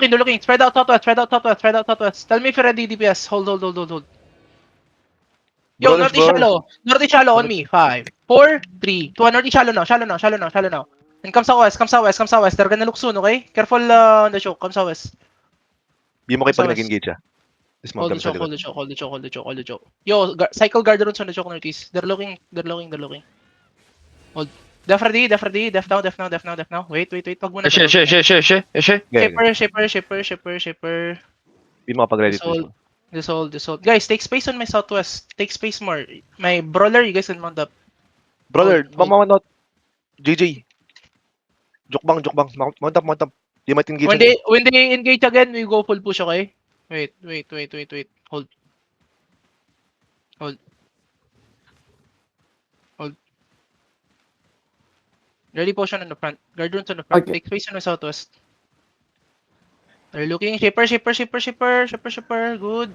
They're looking. Spread out southwest, spread out southwest, spread out southwest. Tell me if you're ready, DPS. Hold. Yo, Brothers, northeast bro. shallow. Northeast shallow on me. 5, 4, 3, 2, 1. Northeast shallow now. And come southwest. They're gonna look soon, okay? Careful on the choke. Come southwest. Di mo kayo pag Southwest. nag-engage ah. Dismount Hold the kami sa choke, likod. hold the choke. Yo, cycle guard runes on the choke northeast. They're looking. Hold. Def ready. Def now. Wait. Pag muna. Eshe. Shipper. Di mo kapag-ready to. Dissolve. Guys, take space on my southwest. Take space more. My brawler, you guys can mount up. Brother, Hold. mamamanot. JJ. Jokbang. Mount up. Di mo engage. When they engage again, we go full push, okay? Wait. Hold. Ready potion on the front. Guard runes on the front. Okay. Take space on the southwest. They're looking. Shipper. Good.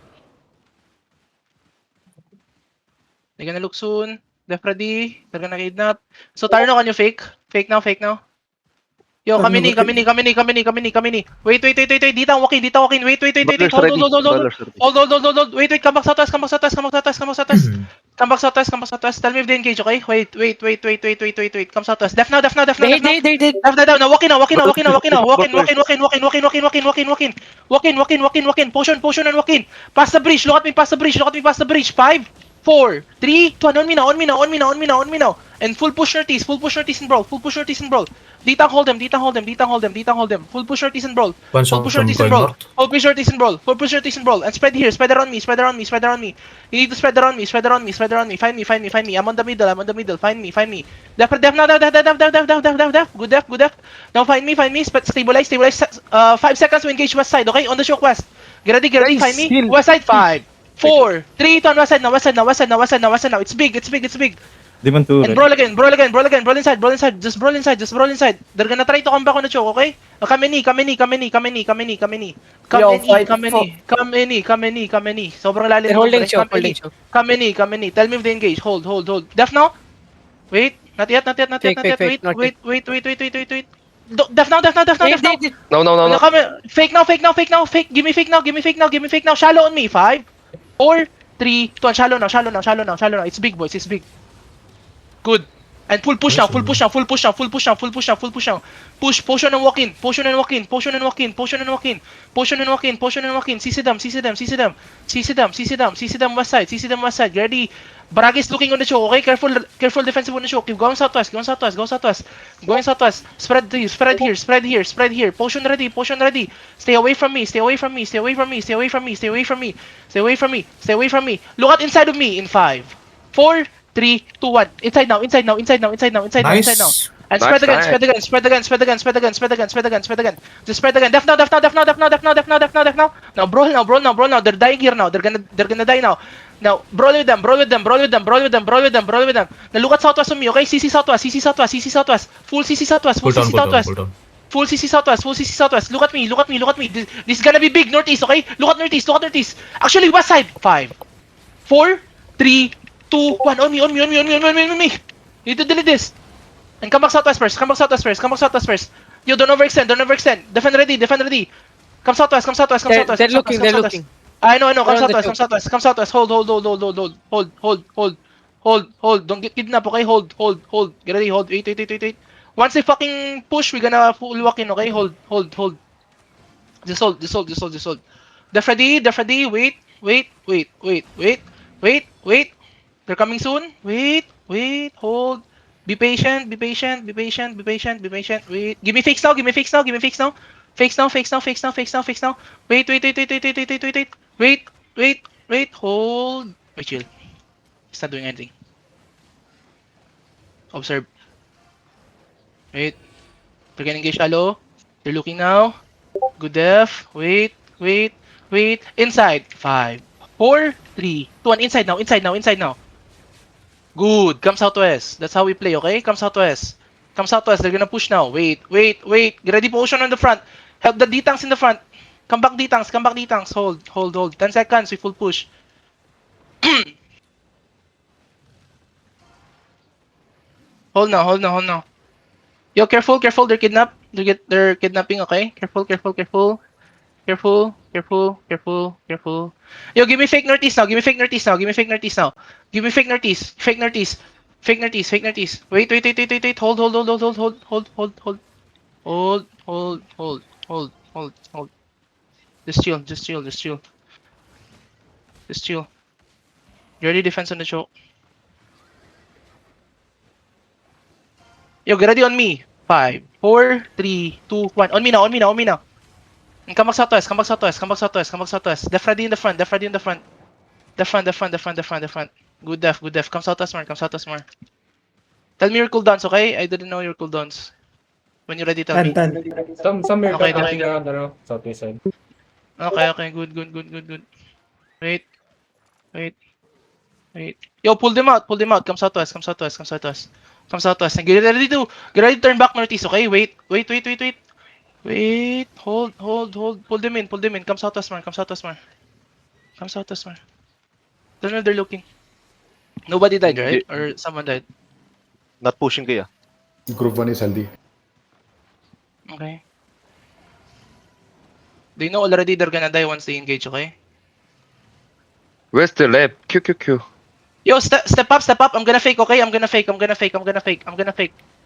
They're gonna look soon. Def ready. They're gonna kidnap. So Tarno, can you fake? Fake now. Yo, Tarno, come in. Wait. Dito ang walking. Wait. Hold. Wait. Come back southwest. Come back southwest. Tell me if they engage, okay? Wait. Come southwest. Def now. They Def now. Walk in. Walk in. Potion and walk in. Pass the bridge. Look at me pass the bridge. 5, 4, 3, 2, 1. On me now. And full push northeast and brawl. Ditang hold them. Full push northeast and brawl. Full push northeast and brawl. And spread here. Spread around me. You need to spread around me. Find me. I'm on the middle. Find me. Def now. Good def. Now find me. Stabilize. 5 seconds to engage west side, okay? On the choke west. Get ready. Guys, Find me. heal. West side. 5, 4, 3, 2, 1. West side now. It's big. Demon 2. And brawl again. Brawl inside. Just brawl inside. They're gonna try to come back on the choke, okay? Come in. Come in. Sobrang lalim. They're holding choke. Come in. Tell me if they engage. Hold. Def now. Wait. Not yet. Fake, Wait. Def now. No. Come in. Fake now. Give me fake now. Shallow on me. 5, 4, 3, 2, 1. Shallow now. It's big, boys. Good. And full push now. Push. Potion and walk in. CC them west side. Get ready. Barag is looking on the choke, okay? Careful defensive on the choke. Keep going southwest. Spread here. Potion ready. Stay away from me. Look at inside of me in 5, 4, 3, 2, 1. Inside now. Nice. And spread again. Just spread again. Def now. Now brawl. They're dying here now. They're gonna die now. Now brawl with them. Now look at southwest on me, okay? CC southwest. Full CC southwest. Full CC southwest. Look at me. This is gonna be big northeast, okay? Look at northeast. Actually, west side. 5, 4, 3, 2, 1. On me. Need to delete this. And come back southwest first. Yo, don't overextend. Defend ready. Come southwest. They're looking. I know. Come Around the southwest. Hold. Don't get kidnapped, okay? Hold. Get ready. Hold. Wait. Once they fucking push, we're gonna full walk in, okay? Hold. Just hold. Def ready. Wait. They're coming soon. Wait. Hold. Be patient. Wait. Give me fakes now. Fakes now. Wait. Hold. Wait, chill. He's not doing anything. Observe. Wait. They're getting engaged shallow. They're looking now. Good def. Wait. Inside. 5, 4, 3, 2, 1. Inside now. Good. Come southwest. That's how we play, okay? Come southwest. They're gonna push now. Wait. Get ready potion on the front. Help the D-tanks in the front. Come back D-tanks. Hold. 10 seconds. We full push. Hold now. Yo, careful. They're kidnapping, okay? Careful. Careful. Yo, give me fake northeast now. Give me fake northeast now. Give me fake northeast. Fake northeast. Wait. Hold. Just chill. You already defense on the choke. Yo, get ready on me. 5, 4, 3, 2, 1. On me now. And come back southwest. Def ready in the front. Defront. Good def. Come southwest more. Tell me your cooldowns, okay? I didn't know your cooldowns. When you're ready, tell me. Somewhere Okay, okay, around southeast side. Okay, good. Wait. Yo, pull them out. Come southwest. And get ready to turn back northeast, okay? Wait. Hold. Pull them in. Come southwest more. Don't know they're looking. Nobody died, right? Or someone died. Not pushing kayo. Group 1 is healthy. Okay. They know already they're gonna die once they engage, okay? Where's the lab? Q. Yo, step up. I'm gonna fake, okay? I'm gonna fake.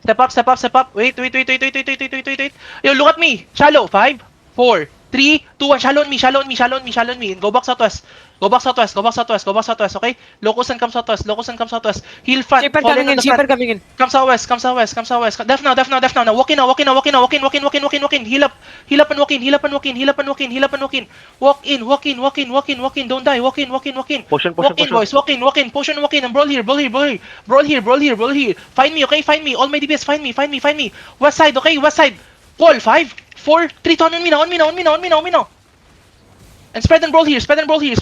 Step up. Wait. Yo, look at me. Shallow. 5, 4, 3, 2, 1. Shallow on me. And go back southwest, okay? Locus and come southwest. Heal front. Shipper fall coming in, the shipper front. coming in. Come southwest. Def now. Now walk in. Heal up and walk in. Walk in. Don't die. Walk in. Potion. Walk in, boys. Walk in. Potion, walk in. And brawl here. Find me, okay? All my DPS, find me. West side, okay? Call. 5, 4, 3, 2, on me now. And spread and brawl here. Spread and brawl here.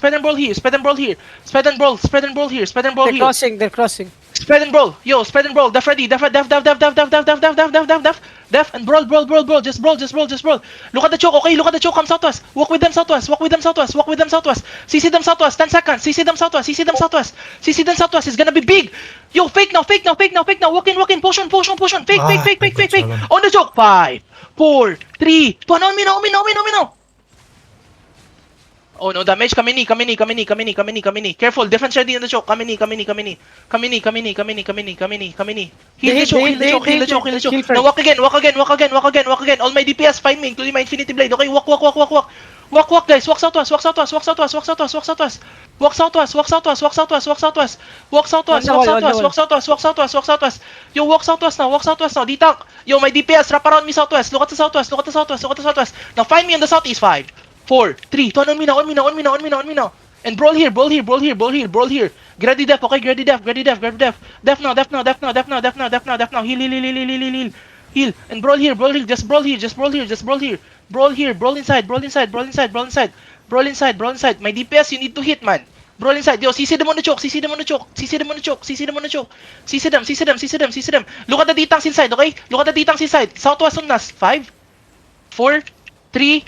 They're crossing. Spread and brawl. Yo, spread and brawl. Def ready. Def. And brawl. Just brawl. Look at the choke, okay? Come southwest. Walk with them southwest. CC them southwest. 10 seconds. CC them southwest. It's gonna be big. Yo, fake now. Walk in. Potion. Fake. On the choke. 5, 4, 3, 2, on me now. Oh no, damage. Kamini. Careful, defense ready in the choke. Kamini. Heal the choke. Now walk again. All my DPS, find me, including my Infinity Blade. Okay, walk, guys. Walk southwest. Yo, walk southwest now. D-Tank. Yo, my DPS, wrap around me southwest. Look at the southwest. Now find me in the southeast. 5, 4, 3, 2, on me now. And brawl here. Get ready def, okay? Get ready def. Def now. Heal. And brawl here. Just brawl here. Brawl inside. My DPS, you need to hit, man. Brawl inside. Yo, CC them on the choke. CC them. Look at the D-Tanks inside, okay? Southwest on us. 5, 4, 3,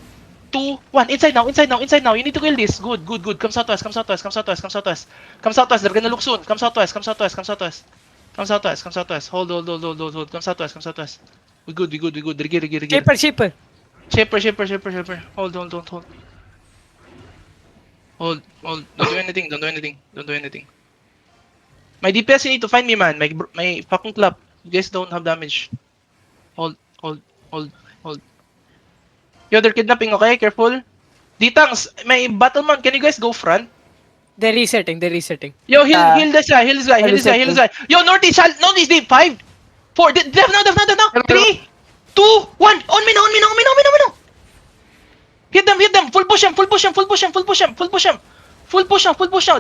2, 1. Inside now. You need to kill this. Good. Come southwest. They're gonna look soon. Come southwest. Hold. Come southwest. We good. Rigir. Shipper. Hold. Don't do anything. My DPS, you need to find me, man. My fucking club. You guys don't have damage. Hold. Yo, they're kidnapping, okay? Careful. D-Tanks, my Battleman, can you guys go front? They're resetting. Yo, heal this guy. Yo, northeast deep. 5, 4, def now. 3, 2, 1. On me now. Hit them. Full push him.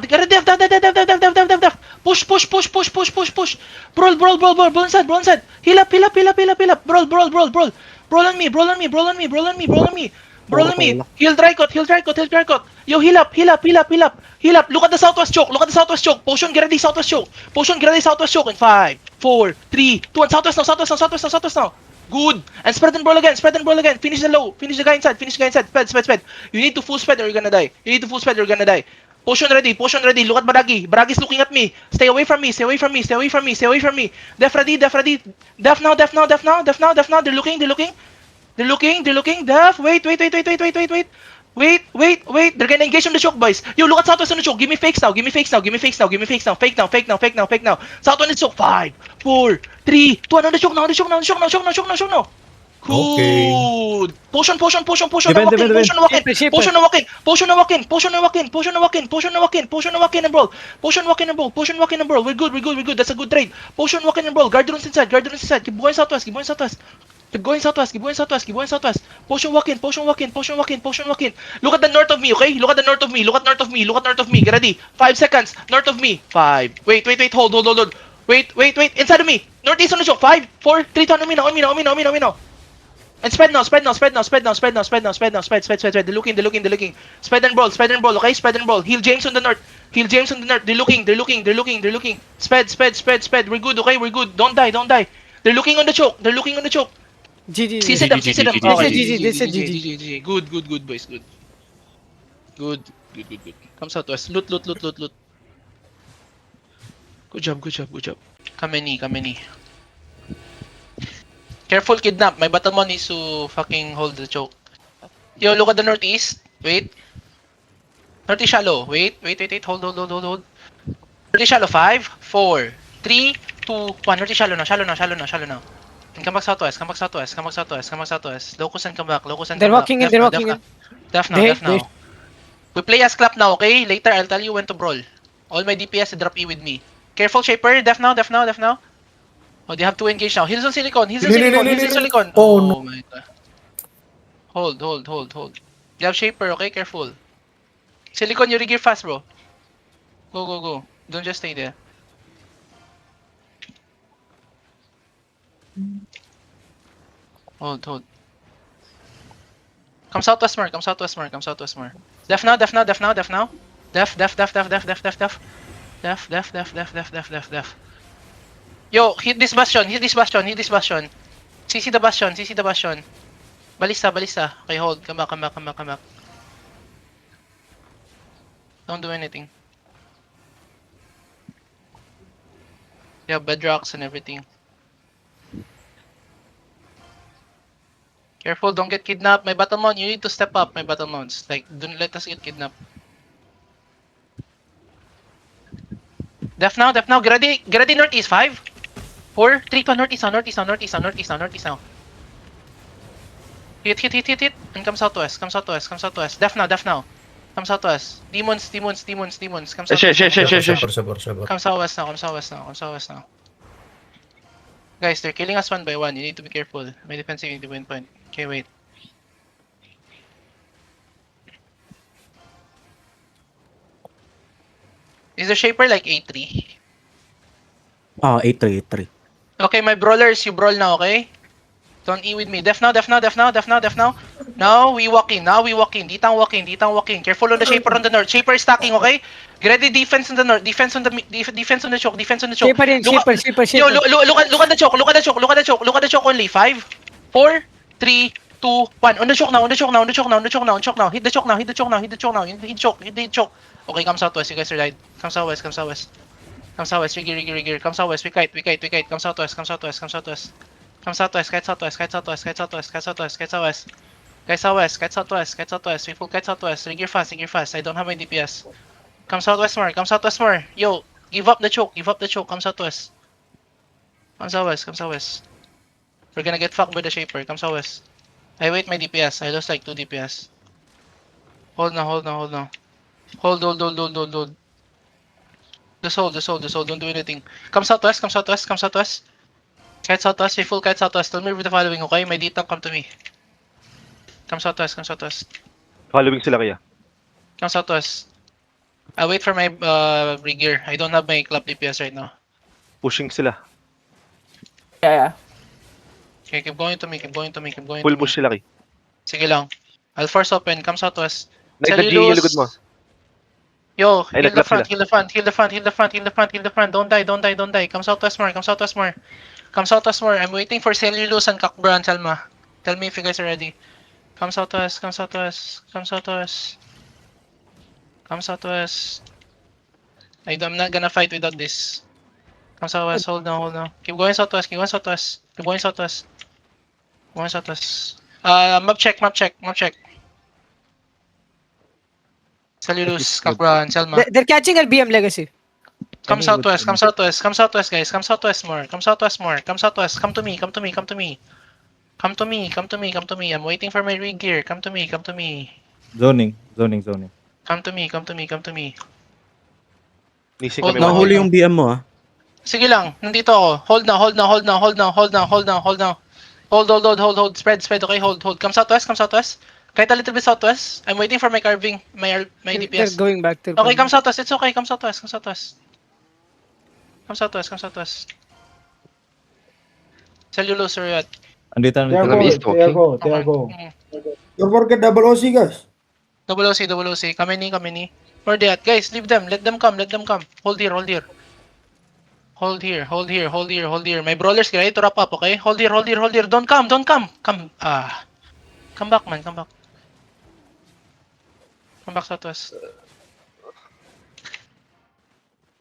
Get a def. Push. Brawl inside. Heal up. Brawl on me. Heal Drykot. Yo, heal up. Look at the southwest choke. Potion, get ready southwest choke. In 5, 4, 3, 2, 1. Southwest now. Good. And spread and brawl again. Finish the guy inside. Sped. You need to full spread or you're gonna die. Potion ready. Look at Baragi. Baragi's looking at me. Stay away from me. Def ready. Def now. They're looking. Def. Wait. Wait. They're gonna engage on the choke, boys. Yo, look at Southwest on the choke. Give me fakes now. Give me fakes now. Fake now. Southwest on the choke. 5, 4, 3, 2, 1 on the choke now. Choke now. Good. Potion. Defend, Potion defend. na walk-in, and brawl. Potion walk-in and brawl. We're good. That's a good trade. Potion walk-in and brawl. Guard runes inside. Keep going southwest. Keep going southwest. Potion walk-in. Look at the north of me, okay? Look at north of me. Get ready. 5 seconds. North of me. 5. Wait. Hold. Wait. Inside of me. Northeast on the choke. 5, 4, 3, 2, on me now. And spread now. Spread. They're looking. Spread and brawl, okay? Spread and brawl. Heal James on the north. They're looking. Spread. We're good, okay? Don't die. They're looking on the choke. GG. CC them. This is GG. Good, boys. Good. Come southwest. Loot. Good job. Kameni. Careful, kidnap. My Batamon needs to fucking hold the choke. Yo, look at the northeast. Wait. Northeast shallow. Wait. Hold. Northeast shallow. 5, 4, 3, 2, 1. Northeast shallow now. And come back southwest. Locus and come back. They're walking in. Def now. We play as clap now, okay? Later, I'll tell you when to brawl. All my DPS drop E with me. Careful, Shaper. Def now. Oh, they have to engage now. Heals on Silicon. Oh my god. Hold. You have Shaper, okay? Careful. Silicon, you regear fast, bro. Go. Don't just stay there. Hold. Come southwest more. Def now. Def. Yo, hit this bastion. CC the bastion. Balista. Okay, hold. Come back. Don't do anything. You have bedrocks and everything. Careful, don't get kidnapped. My Battlemon, you need to step up, my Battlemons. Like, don't let us get kidnapped. Def now. Get ready northeast. 5, 4, 3, 2, northeast now. Hit. And come southwest. Def now. Come southwest. Demons. Come southwest. Shit. Come southwest now. Guys, they're killing us one by one. You need to be careful. My defensive need to win point. Okay, wait. Is the Shaper like 8-3? 8-3. Okay, my brawlers, you brawl now, okay? Don't E with me. Def now. Now we walk in. Ditang walking. Careful on the Shaper on the north. Shaper is stacking, okay? Get ready defense on the north. Defense on the choke. Shaper. Yo, look at the choke only. 5, 4, 3, 2, 1. On the choke now. Hit the choke. Okay, come southwest. You guys are died. Come southwest. Rigir. Come southwest. We kite. Come southwest. Kite southwest. We full kite southwest. Rigir fast. I don't have my DPS. Come southwest more. Yo, give up the choke. Come southwest. We're gonna get fucked by the Shaper. Come southwest. I wait my DPS. I lost like 2 DPS. Hold now. Hold. Just hold. Don't do anything. Come southwest. Kite southwest. We full kite southwest. Tell me with the following, okay? My D-tank, come to me. Come southwest. Following sila kaya. Come southwest. I'll wait for my regear. I don't have my club DPS right now. Pushing sila. Yeah. Okay, keep going to me. Full push sila kay. Sige lang. I'll force open. Come southwest. Nag-G yung likod mo. Yo, Ay, heal the nag-lap front. Don't die. Come southwest more. I'm waiting for Cellulose and Cockbra and Selma. Tell me if you guys are ready. Come southwest. I'm not gonna fight without this. Come southwest, hold now. Keep going southwest. Map check. Cellulose, Kakran, Selma. They're catching LBM Legacy. Come southwest, come southwest, come southwest, guys. Come southwest more, come southwest more, come southwest. Come to me, come to me, come to me. Come to me, come to me, come to me. I'm waiting for my rig gear. Come to me, come to me. Zoning. Come to me, come to me, come to me. Nising Hold kami. na, one hold hit. na. BM mo ah. Sige lang, nandito ako. Hold now, hold now, hold now, hold now, hold now, hold now, hold now. Hold. Spread, okay, hold. Come southwest, come southwest. Kahit a little bit southwest. I'm waiting for my carving, my They're DPS. going back to. Okay, come southwest. It's okay. Come southwest. Come southwest. Come southwest. Come southwest. Cellulose or what? Andito. Alam, east walking. Don't forget double OC, guys. Double OC. Kami ni. Where they at? Guys, leave them. Let them come. Hold here. Hold here. My brawlers get ready to wrap up, okay? Hold here. Don't come. Come back, man. Come back southwest.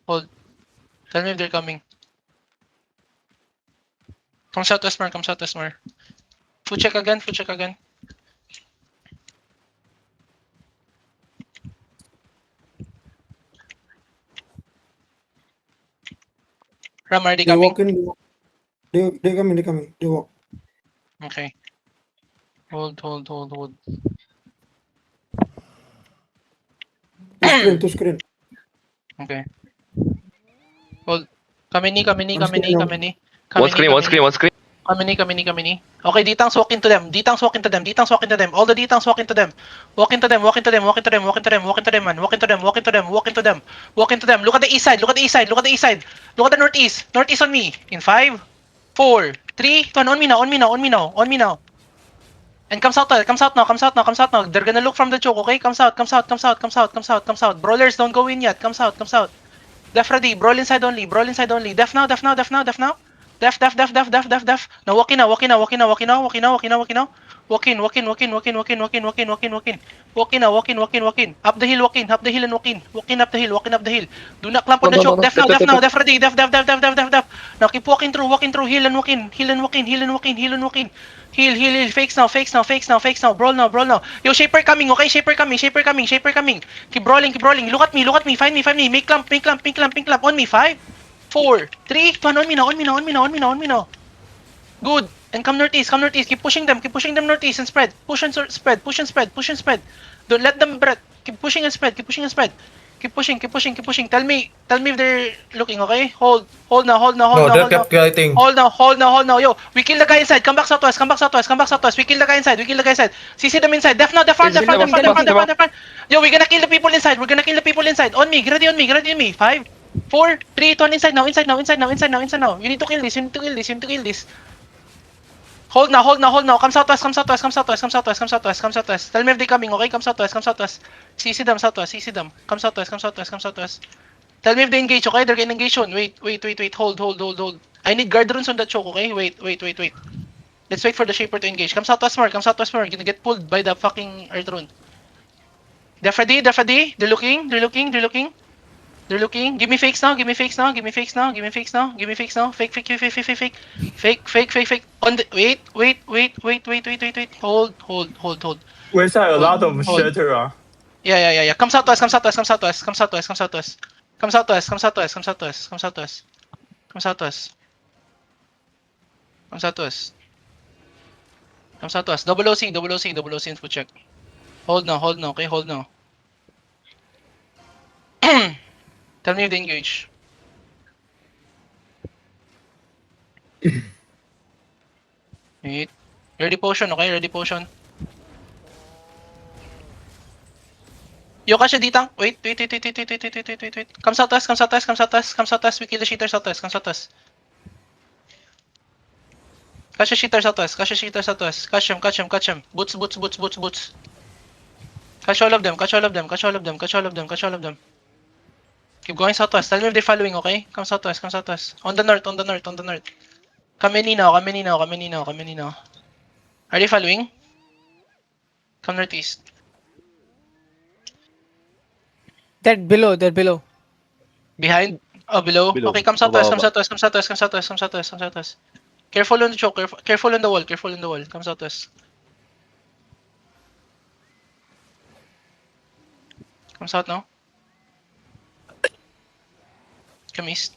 Hold. Tell me if they're coming. Come southwest more. Food check again. Ram, are they They coming? walk in. They coming. They walk. Okay. Hold. To screen. Okay. Hold. Kami ni. One screen. Kami ni. Okay, Ditangs walk into them. All the Ditangs walk into them. Walk into them, man. Walk into them. Look at the east side. Look at the northeast. Northeast on me. In 5, 4, 3, 2, 1. On me now. And come south now. They're gonna look from the choke, okay? Come south. Brawlers, don't go in yet. Come south. Def ready. Brawl inside only. Def now. Def. Now walk in. Walk in. Walk in. Up the hill, walk in and walk in. Walk in up the hill. Do not clamp on the choke. Def now. Def ready. Def. Now keep walking through. Heal and walk in. Heal. Fakes now. Brawl now. Yo, Shaper coming, okay? Shaper coming. Keep brawling. Look at me. Find me. Make clamp. On me. 5, 4, 3, 2, 1. On me now. Good. And come northeast. Keep pushing them northeast and spread. Push and spread. Don't let them breath. Keep pushing and spread. Keep pushing. Tell me if they're looking, okay? Hold now. Hold now. Yo, we kill the guy inside. Come back southwest. We kill the guy inside. CC them inside. Def front. Yo, we're gonna kill the people inside. On me. Get ready on me. 5, 4, 3, 2, 1. Inside now. You need to kill this. Hold now. Come southwest. Tell me if they coming, okay? Come southwest. CC them southwest. Come southwest. Tell me if they engage, okay? They're getting engaged on. Wait. Hold. I need guard runes on that choke, okay? Wait. Let's wait for the Shaper to engage. Come southwest more. You're gonna get pulled by the fucking earth rune. They're ready. They're looking. Give me fakes now. Fake. On the wait. Hold. Where's a lot of Hold. shelter ah? Yeah. Come southwest. Double OC info check. Hold now, okay? Hold now. Tell me if they engage. Wait. Ready potion, okay? Yo, kasha ditang. Wait. Come southwest. We kill the cheater southwest. Come southwest. Kasha cheater southwest. Catch him. Boots. Catch all of them. Keep going southwest. Tell me if they're following, okay? Come southwest. On the north. Come in now. Are they following? Come northeast. They're below. Behind? Oh, below? Below. Okay, come southwest. Baba. Careful on the choke. Careful on the wall. Come southwest. Come south now. Come east.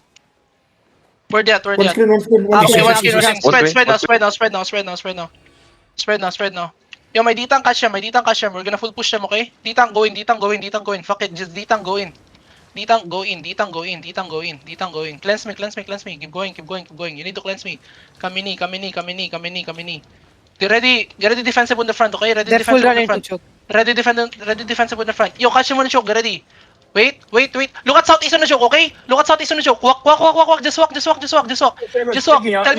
Where they at? Where they One at? screen, one screen, one Okay, screen. one screen, one screen. One Spread, screen, spread now, one spread now, spread now, spread now, spread now, spread now. Spread now, spread now. Yo, may ditang catch siya, may ditang catch siya. We're gonna full push them, okay? Ditang go in, ditang go in, ditang go in. Fuck it, just ditang go in. Ditang go in, ditang go in, ditang go in, ditang go in. Cleanse me, cleanse me, cleanse me. Keep going, keep going, keep going. You need to cleanse me. Come in, come in, come in, come in, come in. Get ready defensive on the front, okay? Ready They're full defensive on run the into front. choke. Ready defensive on the front. Yo, catch him on the choke, get ready. Wait. Look at southeast on the choke, okay? Look at southeast on the choke. Walk. Just walk. Tell me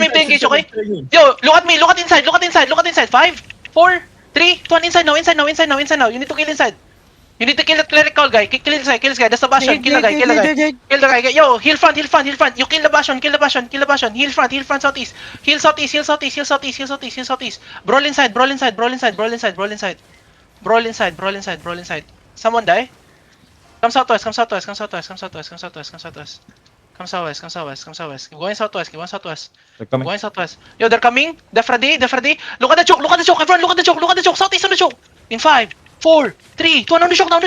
if they engage, okay? Yo, look at me. Look at inside. 5, 4, 3, 2, 1. Inside now. You need to kill inside. You need to kill that clerical guy. Kill this guy. That's the bastion. Kill the guy. Kill the guy. Yo, heal front. You kill the bastion. Heal front, southeast. Heal southeast. Brawl inside. Brawl inside. Someone die? Come southwest. Come southwest. Keep going southwest. They're coming. Going southwest. Yo, they're coming. Def ready. Look at the choke. Everyone, look at the choke. Southeast on the choke. In 5, 4, 3, 2, 1. On the choke now.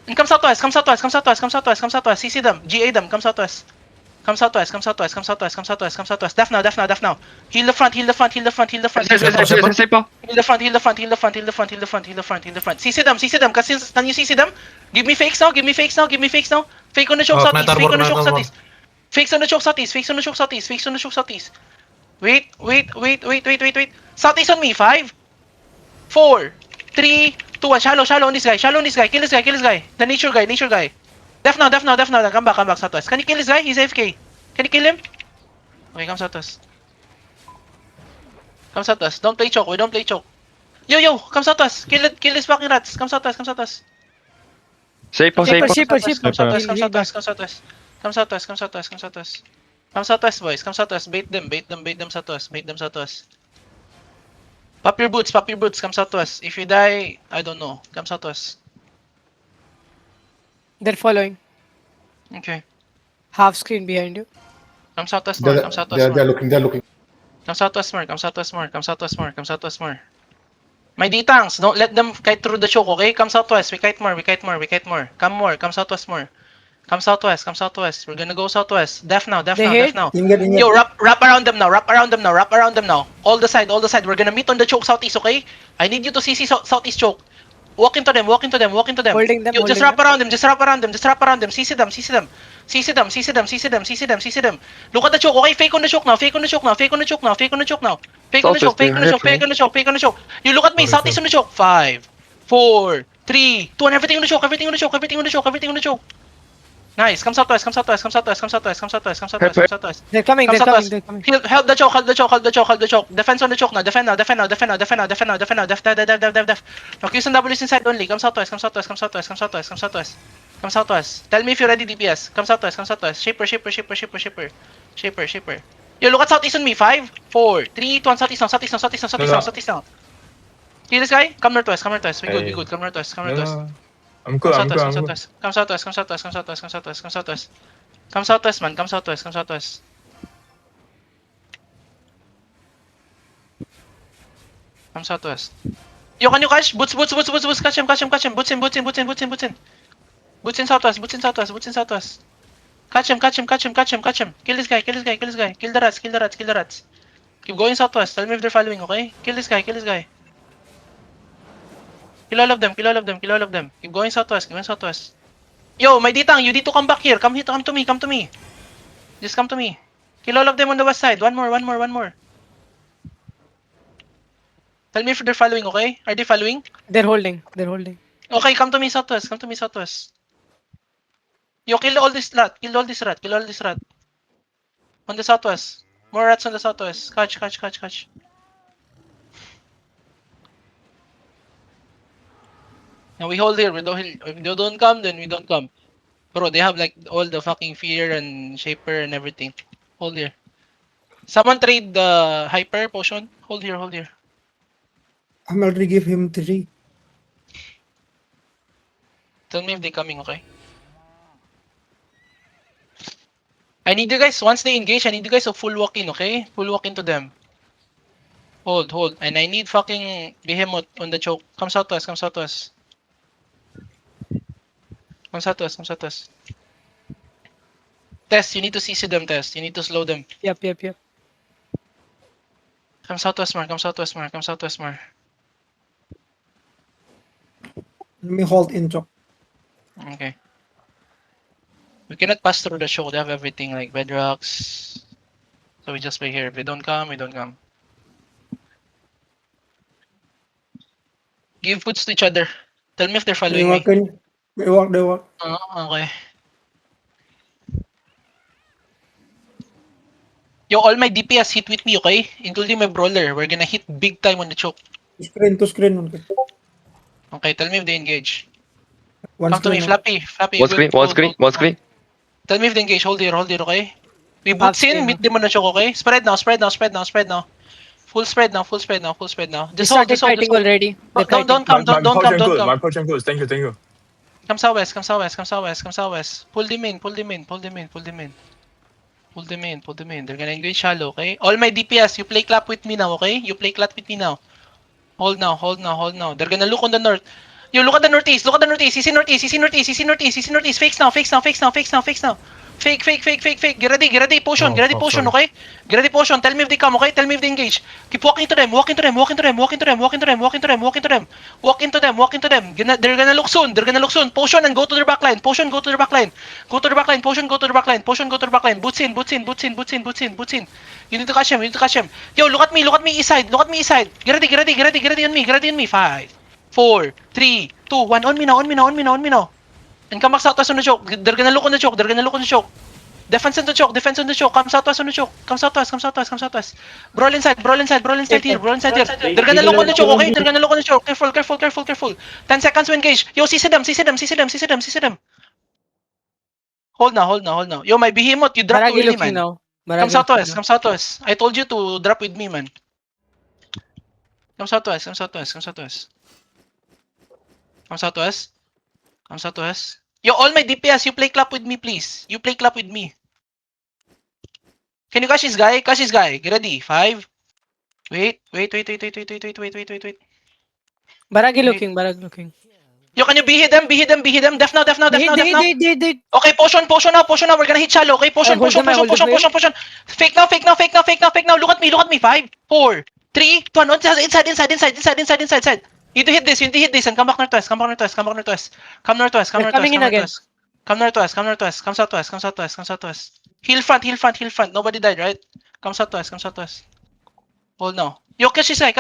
And come southwest. CC them. GA them. Come southwest. Def now. Heal the front. Safe po. Heal the front. CC them. Can you CC them? Give me fakes now. Fake on the choke southeast. Fakes on the choke southeast. Wait. Southeast on me. 5, 4, 3, 2, 1. Shallow on this guy. Kill this guy. The nature guy. Def now. Come back southwest. Can you kill this guy? He's AFK. Can you kill him? Okay, come southwest. Don't play choke. We don't play choke. Yo, come southwest. Kill these fucking rats. Come southwest. Safe po. Shipper. Come southwest, boys. Bait them southwest. Pop your boots. Come southwest. If you die, I don't know. Come southwest. They're following. Okay. Half screen behind you. Come southwest more. They're looking. Come southwest more. My D-tanks, don't let them kite through the choke, okay? Come southwest. We kite more. Come southwest more. Come southwest. We're gonna go southwest. Def now. Ingat. Yo, wrap around them now. All the side. We're gonna meet on the choke southeast, okay? I need you to CC southeast choke. Walk into them. Holding them, Yo, just holding wrap around them. CC them. Look at the choke, okay? Fake on the choke now. Fake on the choke. You look at me. Southeast on the choke. 5, 4, 3, 2, 1. Everything on the choke. Nice. Come southwest. They're coming. Help the choke. Defense on the choke now. Defend now. Def. Now Q's and W's inside only. Come southwest. Tell me if you're ready, DPS. Come southwest. Shaper. Yo, look at southeast on me. 5, 4, 3, 2, 1. Southeast now. Kill this guy. Come northwest. We good. Come northwest. I'm cool. Come southwest, man. Come southwest. Yo, can you catch? Boots. Catch him. Boots in. Boots in southwest. Catch him. Kill this guy. Kill the rats. Keep going southwest. Tell me if they're following, okay? Kill this guy. Kill all of them. Keep going southwest. Yo, my D-Tang, you need to come back here. Come to me. Just come to me. Kill all of them on the west side. One more. Tell me if they're following, okay? Are they following? They're holding. Okay, come to me southwest. Yo, kill all this rat. On the southwest. More rats on the southwest. Catch. Now we hold here. If they don't come, then we don't come. Bro, they have like all the fucking fear and shaper and everything. Hold here. Someone trade the hyper potion. Hold here. I'm already give him 3. Tell me if they're coming, okay? I need you guys, once they engage, I need you guys to full walk in, okay? Full walk into them. Hold. And I need fucking Behemoth on the choke. Come southwest. Come southwest, come southwest. Test, you need to CC them, Test. You need to slow them. Yep. Come southwest more, come southwest more, come southwest more. Let me hold in choke. Okay. We cannot pass through the show. They have everything like bedrocks. So we just wait here. If they don't come, we don't come. Give foods to each other. Tell me if they're They following me. walk in. They walk. Okay. Yo, all my DPS hit with me, okay? Including my brawler. We're gonna hit big time on the choke. To screen. Okay. Okay, tell me if they engage. One Come to me, screen. Flappy. One screen, one screen, one screen. Tell me if they engage. Hold here, okay? We Half boots in, screen. meet them on the choke, okay? Spread now. Full spread now. They Just hold, started fighting already. They're fighting. Don't come. My potion goes. Thank you. Come southwest. Pull them in. They're gonna engage shallow, okay? All my DPS, you play clap with me now, okay? Hold now. They're gonna look on the north. You look at the northeast. CC northeast. Fakes now. Fake. Get ready. Potion. Oh, Get ready. oh, Potion, sorry. okay? Get ready. Potion. Tell me if they come, okay? Tell me if they engage. Keep walking to them. Walk into them. They're gonna look soon. Potion and go to their backline. Potion, go to their backline. Boots in. You need to catch him. Yo, look at me east side. Get ready on me. 5, 4, 3, 2, 1. On me now. And come back southwest on the choke. They're gonna look on the choke. Defense on the choke. Come southwest on the choke. Come southwest. Brawl inside here. They're gonna look on the choke, okay? Careful. 10 seconds to engage. Yo, CC them. Hold now. Yo, my behemoth, you dropped too Baragi early, looking man. now. Come southwest. I told you to drop with me, man. Come southwest. Yo, all my DPS, you play clap with me, please. Can you catch this guy? Get ready. 5. Wait. Baragi looking. Yo, can you behead them? Def now. They. Okay, potion now. We're gonna hit shallow. Okay, potion. Hold them. Fake now. Look at me. 5, 4, 3, 2, 1. Inside. You need to hit this and come back northwest. Come northwest. They're coming in again. Come northwest. Come southwest. Heal front. Nobody died, right? Come southwest. Hold now. Yo, catch this guy.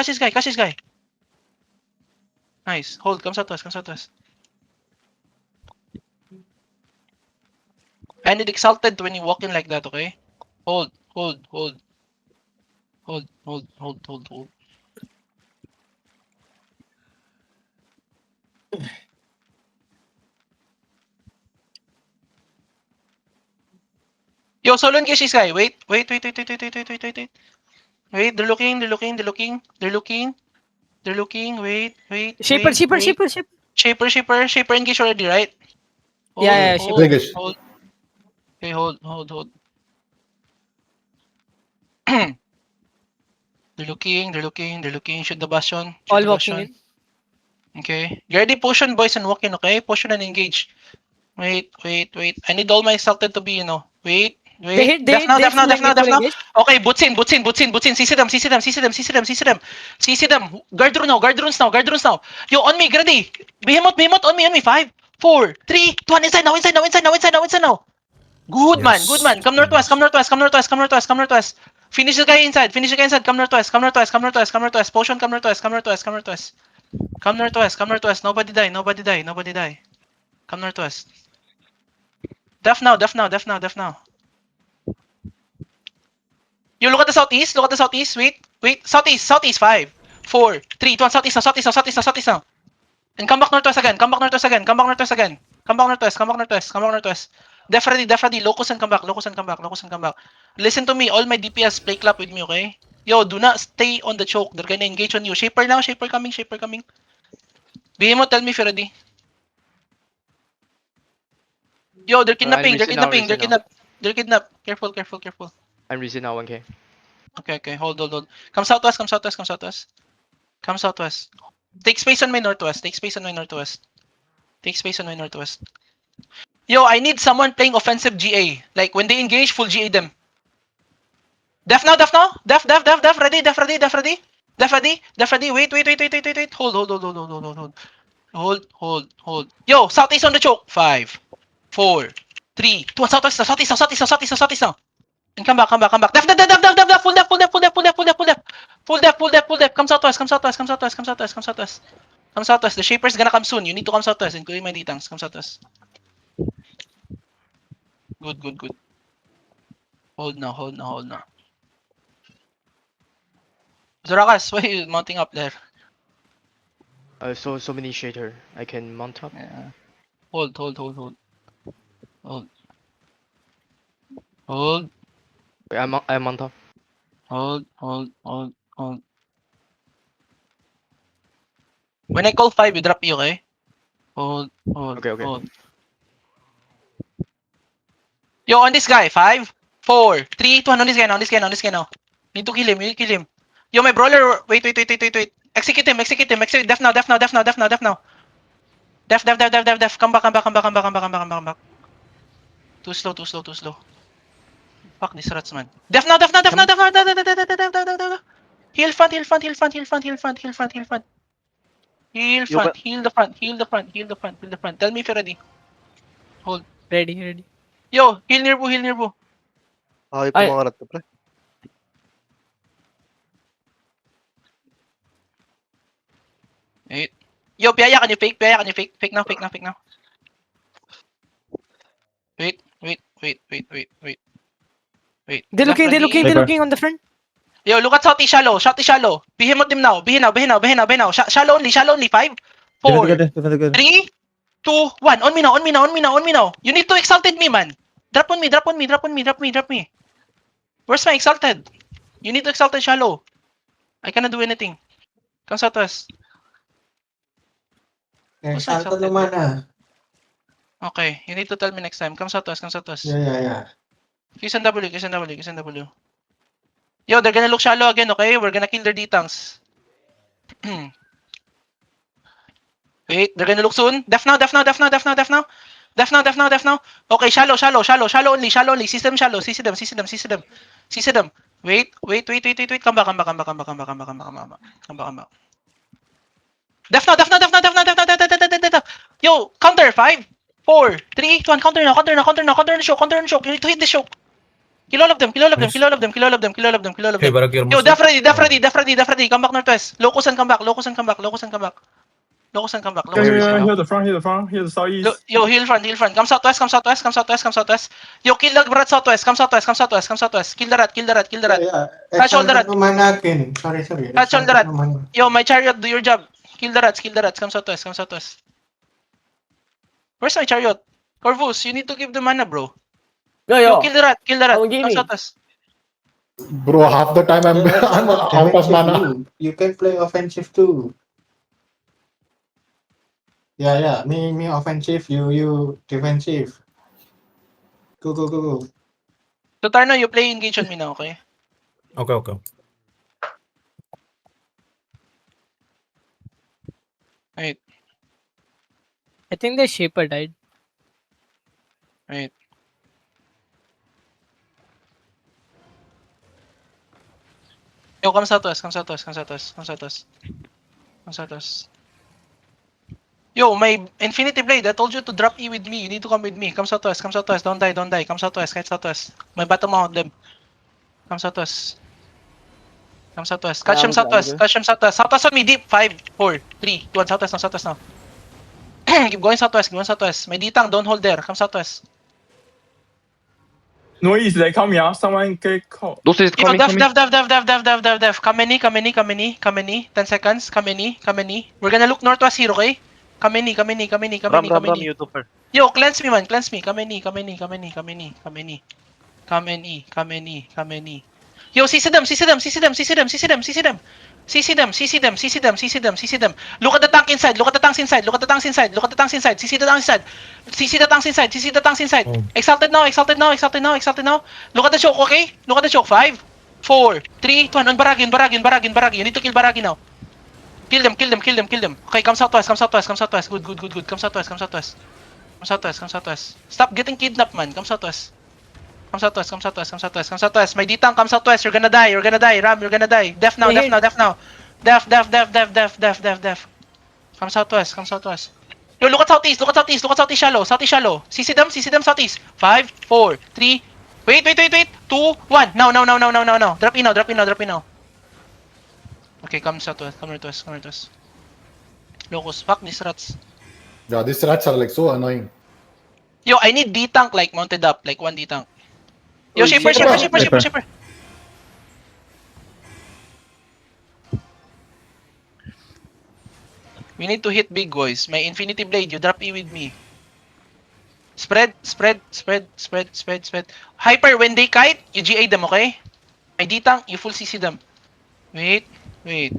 Nice. Hold. Come southwest. I need exalted when you walk in like that, okay? Hold. Yo, solo engage this guy. Wait. Wait, they're looking. Wait. Shaper. Shaper engage already, right? Yeah, Shaper engage. Hold. Okay, hold. They're looking. Shoot the bastion. All walking in. Okay. Get ready, potion, boys, and walk in, okay? Potion and engage. Wait. I need all my exalted to be, Wait. They Def now. engage. Okay, boots in. CC them. Guard runes now. Yo, on me, get ready. Behemoth, on me. 5, 4, 3, 2, 1. Inside now. Good man. Come northwest. Finish the guy inside. Come northwest. Potion, come northwest. Come northwest. Nobody die. Come northwest. Def now. You look at the southeast. Wait. Southeast. 5, 4, 3, 2, 1. Southeast now. And come back northwest again. Come back northwest. Def ready. Locus and come back. Listen to me. All my DPS play clap with me, okay? Yo, do not stay on the choke. They're gonna engage on you. Shaper now. Shaper coming. Behemoth, tell me if you're ready. Yo, they're kidnapping. They're kidnapped. Careful. I'm reaching now, 1k. Okay. Hold. Come southwest. Take space on my northwest. Yo, I need someone playing offensive GA. Like, when they engage, full GA them. Def now, def now. Def, ready, def ready, def ready. Def ready, def ready. Wait. Hold. Hold. Yo, southeast on the choke. 5, 4, 3, 2, 1. Southeast now. And come back. Def. Full def. Come southwest. The Shaper's gonna come soon. You need to come southwest, including my D-Tanks. Come southwest. Good. Hold now. Zorakas, why are you mounting up there? So many shader. I can mount up. Yeah. Hold. Wait, I'm on top. Hold. When I call 5, you drop E, okay? Hold. Okay. Hold. Yo, on this guy. 5, 4, 3, 2, 1. On this guy now. Need to kill him. Yo, my brawler. Wait. Execute him. Def now. Def. Come back. Too slow. Fuck these rats, man. Def now. Heal front. Heal the front. Tell me if you're ready. Ready. Yo, heal near Boo. Ay, Ay. pumangarat ka, pre. Wait. Yo, Piaya, can you fake? Fake now. Wait. They're looking on the front. Yo, look at Shotty shallow. Behemoth them now. Behe now. Shallow only. 5, 4, 3, 2, 1. On me now. You need to exalted me, man. Drop on me. Where's my exalted? You need to exalted shallow. I cannot do anything. Come southwest. Salta naman ah. Okay, you need to tell me next time. Come southwest. Yeah. Kiss and W. Yo, they're gonna look shallow again, okay? We're gonna kill their D-Tanks. Wait, they're gonna look soon. Def now. Okay, shallow only. System shallow. See them. Wait. Come back. Def now. Yo, counter. 5, 4, 3, 2, 1. Counter now. Counter the choke. You need to hit the choke. Kill all of them. Hey, Barak, you're Yo, almost def ready. Come back northwest. Locus and come back. Yeah, here the front, here the southeast. Yo, heal front. Come southwest. Yo, kill the rat southwest. Come southwest. Kill the rat. Yeah. Catch all the rat. naman natin. Sorry. Catch all the rat. Exalted naman. Yo, my chariot, do your job. Kill the rats. Come southwest. Where's my chariot? Corvus, you need to give the mana, bro. Yo, kill the rat. Oh, give Come me. southwest. Bro, half the time I'm out of mana. You can play offensive too. Yeah. Me offensive, you defensive. Go. So, Tarno, you play engage on me now, okay? Okay. Wait. I think the Shaper died. Yo, come southwest. Yo, my Infinity Blade, I told you to drop E with me. You need to come with me. Come southwest. Don't die. Come southwest. My bottom out them. Come southwest. Catch him southwest. Southwest on me, deep. 5, 4, 3, 2, 1. Southwest now. Keep going southwest. My D-Tank, don't hold there. Come southwest. Noise, they come here. Someone get caught. Those is Yo, coming. def. Come any. 10 seconds. Come any. We're gonna look northwest here, okay? Come any. Ram, you two first. Yo, cleanse me, man. Come any. Yo, CC them. Look at the tank inside. CC the tanks inside. Exalted now. Look at the choke, okay? 5, 4, 3, 2, 1. On Baragi. You need to kill Baragi now. Kill them. Okay, come southwest. Good. Come southwest. Come southwest, come southwest. Stop getting kidnapped, man. Come southwest. Come southwest, come southwest, come southwest, come southwest. May ditang, come southwest. You're gonna die, Ram, you're gonna die. Def now, def now, def now. Def. Come southwest, come southwest. Yo, look at southeast, shallow, southeast shallow. CC them, southeast. 5, 4, 3. Wait. 2, 1. Now. Drop in now. Okay, come southwest, come northwest. Locus, fuck these rats. Yeah, these rats are like so annoying. Yo, I need D-tank like mounted up, like 1 D-tank. Yo, shaper. We need to hit big boys. My Infinity Blade, you drop E with me. Spread. Hyper, when they kite, you GA them, okay? My D-tank, you full CC them. Wait. My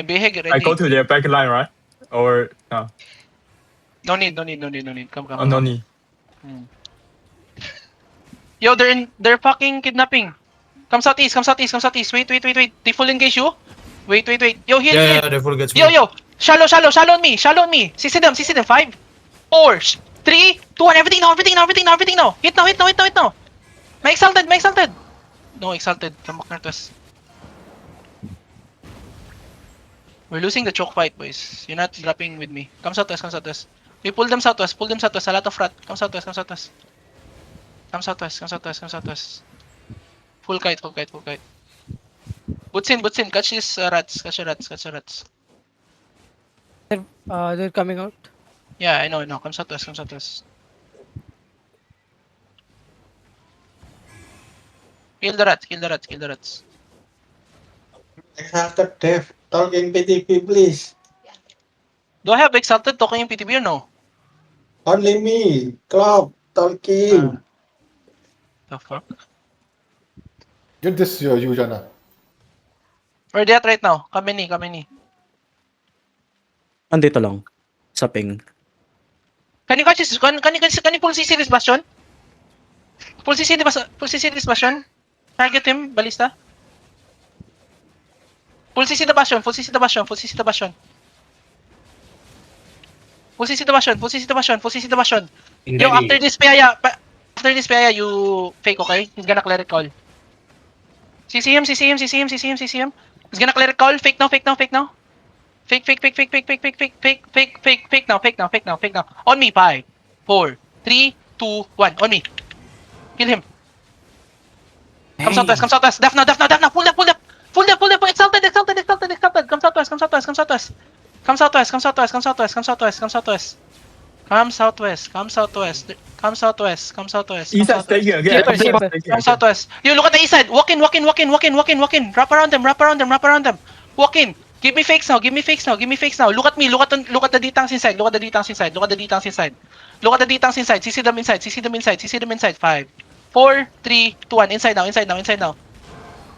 beheg ready. I go to their back line, right? Or no? No need. Come. Oh, no need. Yo, they're fucking kidnapping. Come southeast. Wait. They full engage you. Wait. Yo, heal. they full gets Yo. Shallow on me. CC them. 5, 4, 3, 2, 1. Everything now. Hit now. My exalted. No, exalted. Come back northwest. We're losing the choke fight, boys. You're not dropping with me. Come southwest. We pull them southwest. A lot of rat. Come southwest. Come southwest. Full kite. Butsin. Catch these rats. Catch the rats. They're coming out. Yeah, I know. Come southwest. Kill the rats. Exalted Def, talking PTP, please. Do I have exalted talking in PTB or no? Only me, Club, talking. The fuck? Get this, Yujana. Where they at right now? Kamini. Andito lang. Sa ping. Can you catch this? Can you pull CC this bastion? Pull CC this bastion. Target him, Ballista. Full CC the bastion. Full CC the bastion. Yo, after this Paya, you fake, okay? He's gonna clear it call. CC him. He's gonna clear it call. Fake now. Fake now. On me, 5, 4, 3, 2, 1. On me. Kill him. Come southwest. Def now. Pull up. Exalted. Come southwest. East side taking again. Come southwest. You look at the east side. Walk in. Wrap around them. Walk in. Give me fakes now. Look at me. Look at the D-tanks inside. CC them inside. 5, 4, 3, 2, 1. Inside now.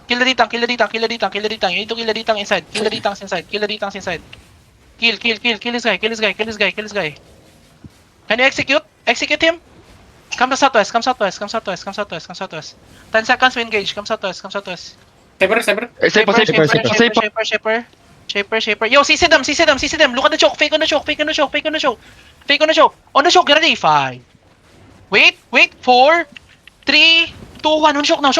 Kill the D-tank. You need to kill the D-tank inside. Kill the D-tanks inside. Kill this guy. Can you execute him? Come to southwest. 10 seconds to engage. Come southwest. Shaper. Yo, CC them. Look at the choke. Fake on the choke. On the choke, get ready. 5. Wait. 4, 3, 2, 1. On choke now.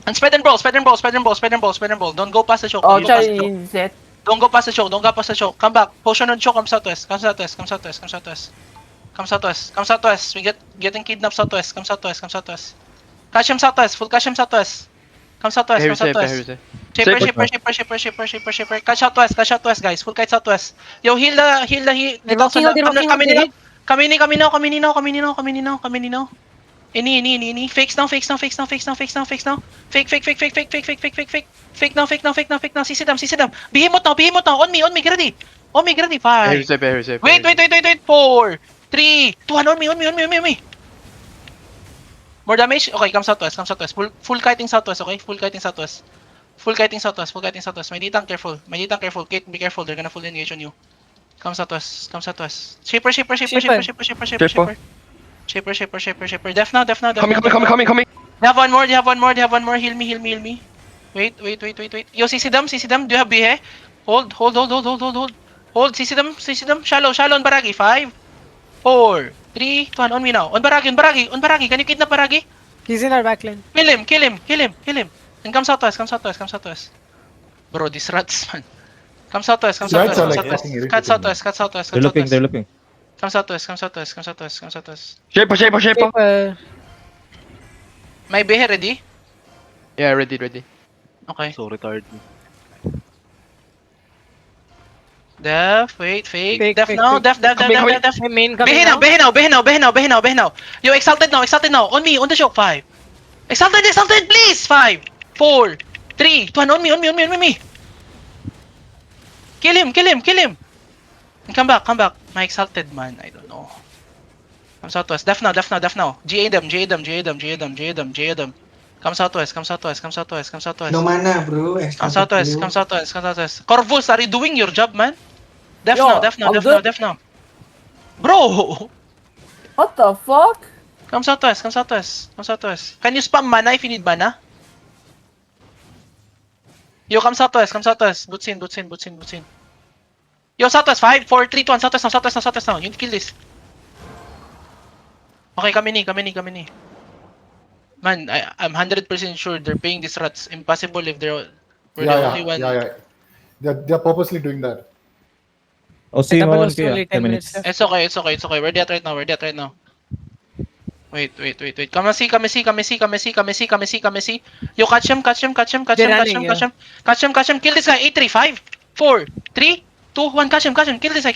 And spread and brawl. Don't go past the choke. Don't go past the choke. Come back. Potion on choke. Come southwest. We getting kidnapped southwest. Come southwest. Catch him southwest. Full catch him southwest. Come southwest. Shaper. Catch southwest, guys. Full kite southwest. Yo, heal the. Coming now. Any. Fakes now. Fake now. CC them. Behemoth now. On me. Get ready. 5. Wait. 4, 3, 2, 1. On me. More damage? Okay, come southwest. Full kiting southwest, okay? Full kiting southwest. My D-tank careful. Kate, be careful. They're gonna full engage on you. Come southwest. Shaper. Def now. Coming. They have one more. Heal me. Wait. Yo, CC them. Do you have BH? Hold. Hold, CC them, shallow, on Baragi. 5, 4, 3, 2, 1, on me now. On Baragi. Can you kidnap Baragi? He's in our backline. Kill him. And come southwest. Bro, these rats, man. Come southwest. Rats are like fucking irritating, Cut southwest. They're looking. Come southwest. Shaper. My behe ready? Yeah, ready. Okay. So retarded. Def, wait, fake. Fake, Def fake, now, fake. def. My main coming now. Behe now. Yo, exalted now. On me, on the choke. 5. Exalted, please. 5, 4, 3, 2, 1, on me. Kill him. And come back. My exalted man, I don't know. Come southwest. Def now. GA them. Come southwest. No mana, bro. Come southwest. Corvus, are you doing your job, man? Def now. Bro! What the fuck? Come southwest. Can you spam mana if you need mana? Yo, come southwest. Boots in. Yo, southwest. 5, 4, 3, 2, 1. Southwest now. You need to kill this. Okay, kami ni. Man, I'm 100% sure they're paying these rats. Impossible if we're the only one. Yeah. They're purposely doing that. OC Double mo OC only 10 minutes left. It's okay. We're dead right now. Wait. Come and see. Yo, catch him. They're running, yeah. Catch him. Kill this guy. 8, 3, 5, 4, 3, 2, 1. Catch him. Kill this guy.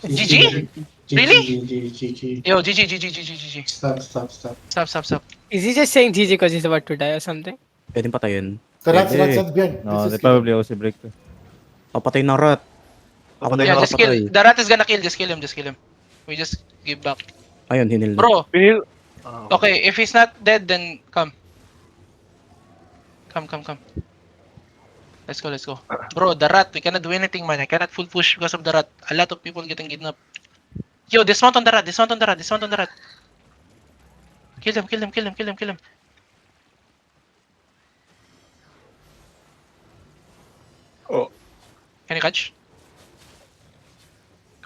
GG? Really? GG. Yo, GG. Stop. Is he just saying GG because he's about to die or something? Pwedeng patayin. The rats Pwede. behind. No, This they is probably OC break to. Papatay ng rat. Ako na Yeah, yung just kill. papatay. The rat is gonna kill. Just kill him. We just give back. Ayun, hinil. Bro, Pinil. okay, if he's not dead, then come. Come. Let's go. Bro, the rat, we cannot do anything, man. I cannot full push because of the rat. A lot of people getting kidnapped. Yo, dismount on the rat. Kill him. Oh. Can you catch?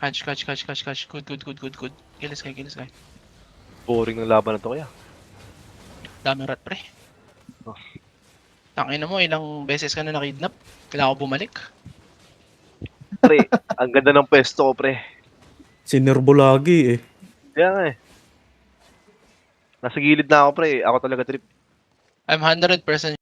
Catch. Good. Kill this guy. Boring ng laban na to kaya. Dami rat, pre. Tangina mo, ilang beses ka na nakidnap. Kailangan ko bumalik. Pre, ang ganda ng pwesto ko, pre. Sinerbo lagi eh. Kaya nga eh. Nasa gilid na ako, pre. Ako talaga trip. I'm 100%